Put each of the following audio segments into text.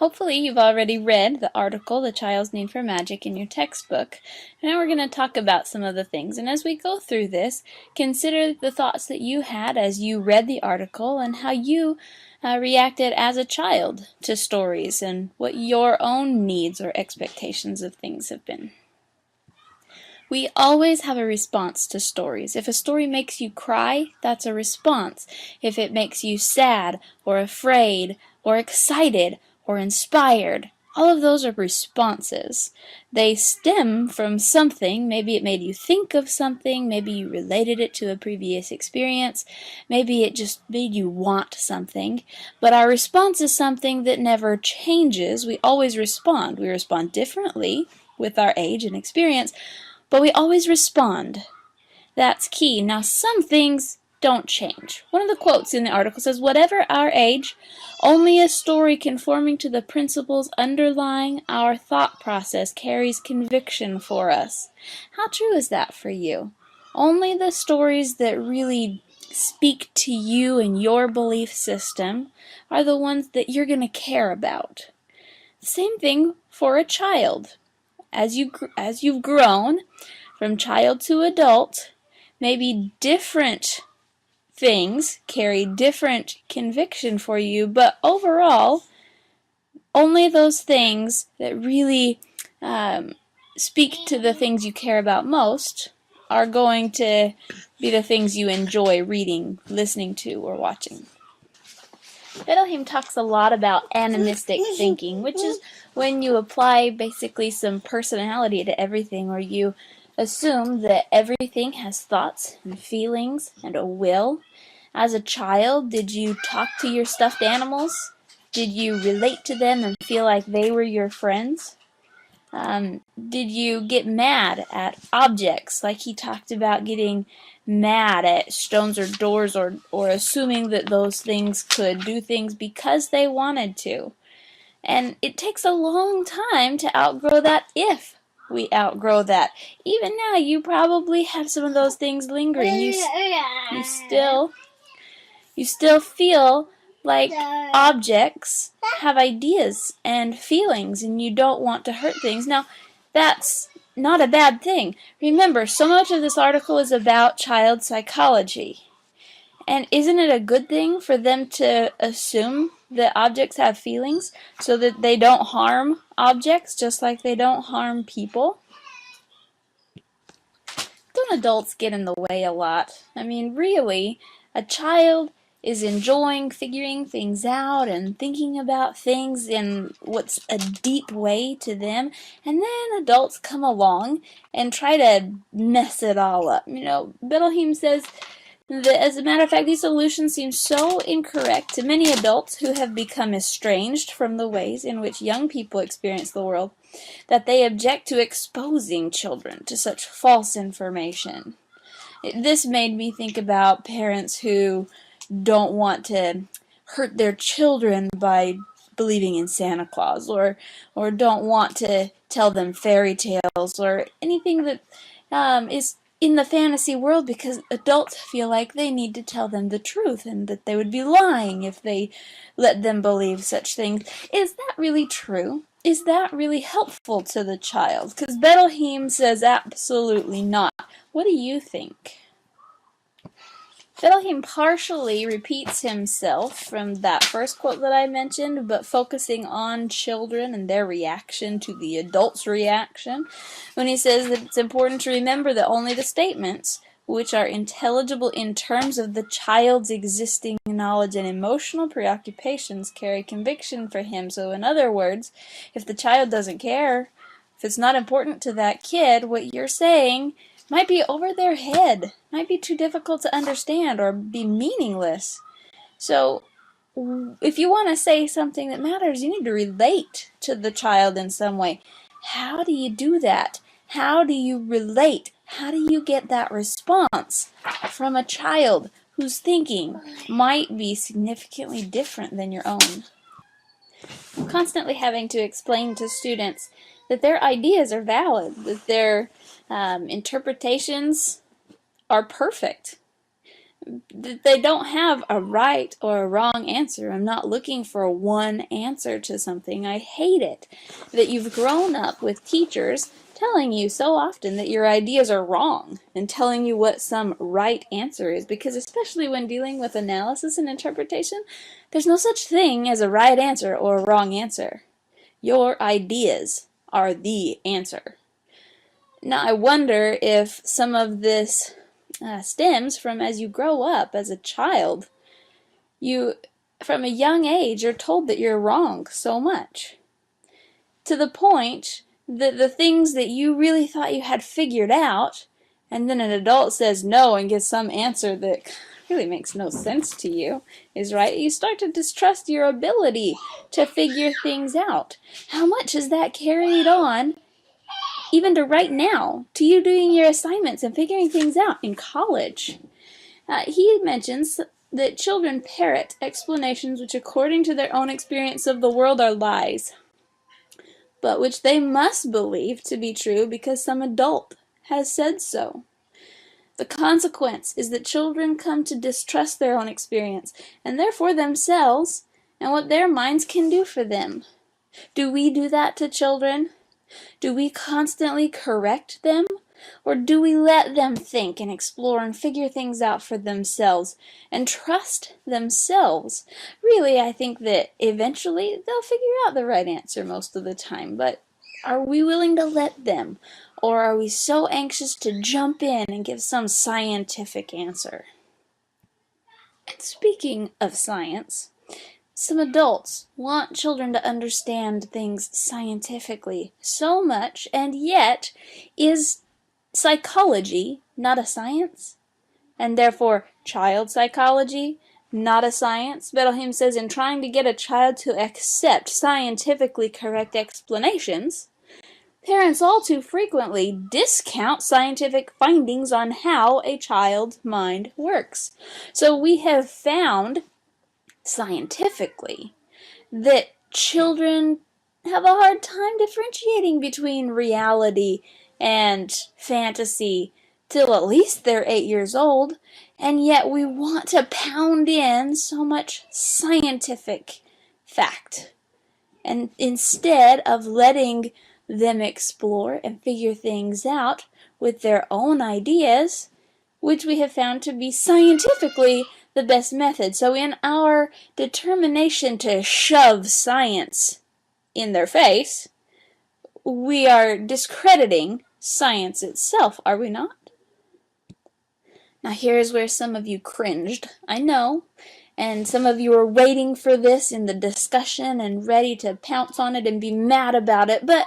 Hopefully you've already read the article, The Child's Need for Magic, in your textbook. And now we're going to talk about some of the things. And as we go through this, consider the thoughts that you had as you read the article and how you reacted as a child to stories and what your own needs or expectations of things have been. We always have a response to stories. If a story makes you cry, that's a response. If it makes you sad or afraid or excited or inspired, all of those are responses. They stem from something. Maybe it made you think of something. Maybe you related it to a previous experience. Maybe it just made you want something. But our response is something that never changes. We always respond. We respond differently with our age and experience, but we always respond. That's key. Now, some things don't change. One of the quotes in the article says, "Whatever our age, only a story conforming to the principles underlying our thought process carries conviction for us." How true is that for you? Only the stories that really speak to you and your belief system are the ones that you're going to care about. Same thing for a child. As you've grown from child to adult, maybe different things carry different conviction for you, but overall, only those things that really speak to the things you care about most are going to be the things you enjoy reading, listening to, or watching. Bettelheim talks a lot about animistic thinking, which is when you apply basically some personality to everything, or you assume that everything has thoughts and feelings and a will. As a child, did you talk to your stuffed animals? Did you relate to them and feel like they were your friends? Did you get mad at objects, like he talked about getting mad at stones or doors, or assuming that those things could do things because they wanted to? And it takes a long time to outgrow that, if we outgrow that. Even now, you probably have some of those things lingering. You still feel like objects have ideas and feelings, and you don't want to hurt things. Now, that's not a bad thing. Remember, so much of this article is about child psychology. And isn't it a good thing for them to assume that objects have feelings so that they don't harm objects just like they don't harm people? Don't adults get in the way a lot? I mean, really, a child is enjoying figuring things out and thinking about things in what's a deep way to them, and then adults come along and try to mess it all up. Bettelheim says that, as a matter of fact, these solutions seem so incorrect to many adults who have become estranged from the ways in which young people experience the world, that they object to exposing children to such false information. This made me think about parents who don't want to hurt their children by believing in Santa Claus, or don't want to tell them fairy tales or anything that is in the fantasy world, because adults feel like they need to tell them the truth and that they would be lying if they let them believe such things. Is that really true? Is that really helpful to the child? Because Bettelheim says absolutely not. What do you think? Bettelheim partially repeats himself from that first quote that I mentioned, but focusing on children and their reaction to the adult's reaction, when he says that it's important to remember that only the statements which are intelligible in terms of the child's existing knowledge and emotional preoccupations carry conviction for him. So in other words, if the child doesn't care, if it's not important to that kid, what you're saying might be over their head, might be too difficult to understand, or be meaningless. So if you want to say something that matters, you need to relate to the child in some way. How do you do that? How do you relate? How do you get that response from a child whose thinking might be significantly different than your own? I'm constantly having to explain to students that their ideas are valid, that their interpretations are perfect. They don't have a right or a wrong answer. I'm not looking for one answer to something. I hate it that you've grown up with teachers telling you so often that your ideas are wrong and telling you what some right answer is, because especially when dealing with analysis and interpretation, there's no such thing as a right answer or a wrong answer. Your ideas are the answer. Now, I wonder if some of this stems from as you grow up as a child. You, from a young age, are told that you're wrong so much, to the point that the things that you really thought you had figured out, and then an adult says no and gives some answer that really makes no sense to you, is right, you start to distrust your ability to figure things out. How much is that carried on even to right now, to you doing your assignments and figuring things out in college? He mentions that children parrot explanations which, according to their own experience of the world, are lies, but which they must believe to be true because some adult has said so. The consequence is that children come to distrust their own experience, and therefore themselves, and what their minds can do for them. Do we do that to children? Do we constantly correct them? Or do we let them think and explore and figure things out for themselves and trust themselves? Really, I think that eventually they'll figure out the right answer most of the time, but are we willing to let them? Or are we so anxious to jump in and give some scientific answer? And speaking of science, some adults want children to understand things scientifically so much, and yet is psychology not a science? And therefore child psychology not a science? Bettelheim says in trying to get a child to accept scientifically correct explanations, parents all too frequently discount scientific findings on how a child's mind works. So we have found scientifically that children have a hard time differentiating between reality and fantasy till at least they're 8 years old, and yet we want to pound in so much scientific fact, and instead of letting them explore and figure things out with their own ideas, which we have found to be scientifically the best method. So in our determination to shove science in their face, we are discrediting science itself, are we not? Now here's where some of you cringed, I know, and some of you are waiting for this in the discussion and ready to pounce on it and be mad about it, but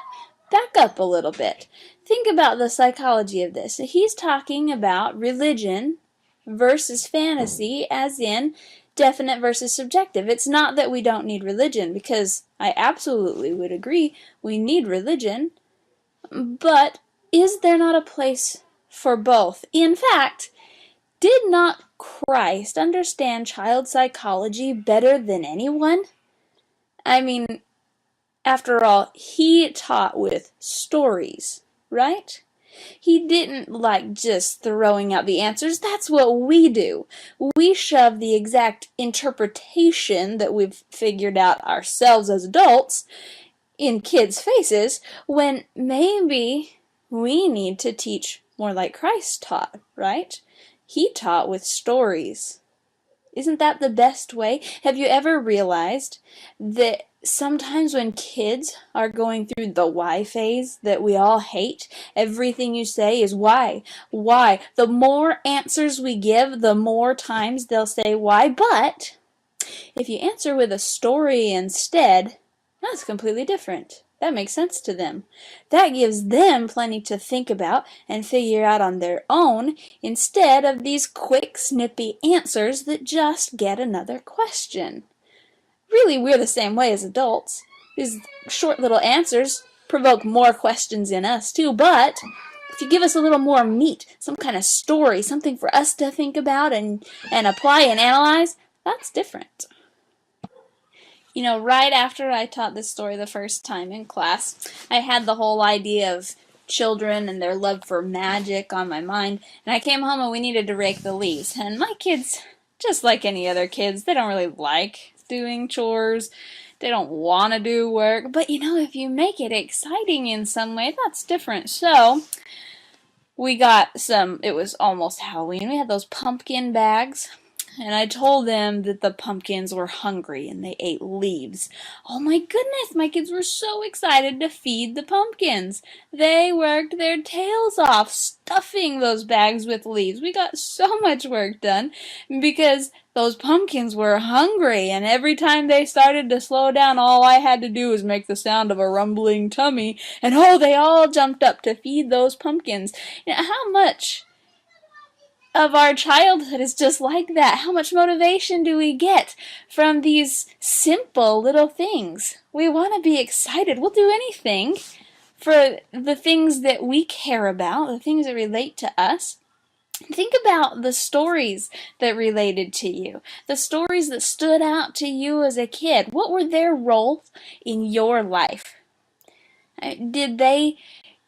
back up a little bit. Think about the psychology of this. He's talking about religion versus fantasy, as in definite versus subjective. It's not that we don't need religion, because I absolutely would agree we need religion, but is there not a place for both? In fact, did not Christ understand child psychology better than anyone? I mean, after all, he taught with stories, right? He didn't like just throwing out the answers. That's what we do. We shove the exact interpretation that we've figured out ourselves as adults in kids' faces, when maybe we need to teach more like Christ taught, right? He taught with stories. Isn't that the best way? Have you ever realized that sometimes when kids are going through the why phase that we all hate, everything you say is why? Why? The more answers we give, the more times they'll say why. But if you answer with a story instead, that's completely different. That makes sense to them. That gives them plenty to think about and figure out on their own, instead of these quick, snippy answers that just get another question. Really, we're the same way as adults. These short little answers provoke more questions in us too, but if you give us a little more meat, some kind of story, something for us to think about and apply and analyze, that's different. You know, right after I taught this story the first time in class, I had the whole idea of children and their love for magic on my mind, and I came home and we needed to rake the leaves. And my kids, just like any other kids, they don't really like doing chores. They don't want to do work, but you know, if you make it exciting in some way, that's different. So we got some, it was almost Halloween, we had those pumpkin bags, and I told them that the pumpkins were hungry and they ate leaves. Oh my goodness, my kids were so excited to feed the pumpkins. They worked their tails off stuffing those bags with leaves. We got so much work done because those pumpkins were hungry, and every time they started to slow down, all I had to do was make the sound of a rumbling tummy, and oh, they all jumped up to feed those pumpkins. You know, how much of our childhood is just like that? How much motivation do we get from these simple little things? We want to be excited. We'll do anything for the things that we care about, the things that relate to us. Think about the stories that related to you, the stories that stood out to you as a kid. What were their roles in your life? Did they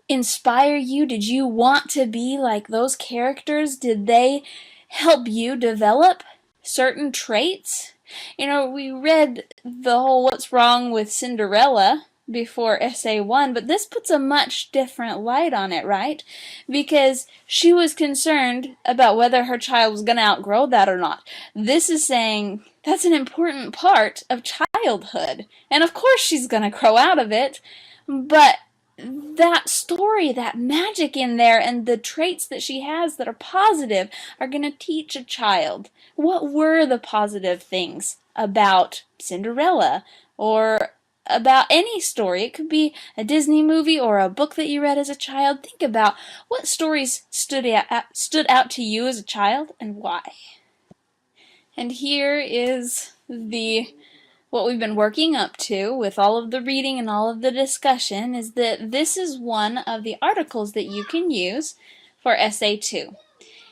inspire you? Did you want to be like those characters? Did they help you develop certain traits? You know, we read the whole What's Wrong with Cinderella before Essay 1, but this puts a much different light on it, right? Because she was concerned about whether her child was going to outgrow that or not. This is saying that's an important part of childhood. And of course she's going to grow out of it, but that story, that magic in there, and the traits that she has that are positive are going to teach a child. What were the positive things about Cinderella or about any story? It could be a Disney movie or a book that you read as a child. Think about what stories stood out to you as a child and why. And here is what we've been working up to with all of the reading and all of the discussion, is that this is one of the articles that you can use for Essay 2.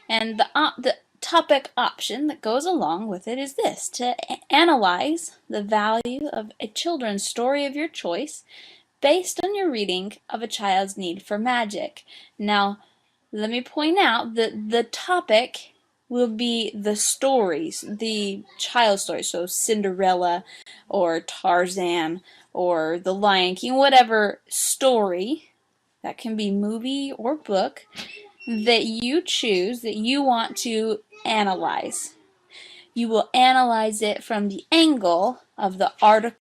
And the topic option that goes along with it is this: to analyze the value of a children's story of your choice based on your reading of a child's need for magic. Now, let me point out that the topic will be the stories, the child stories, so Cinderella or Tarzan or The Lion King, whatever story, that can be movie or book, that you choose, that you want to analyze. You will analyze it from the angle of the article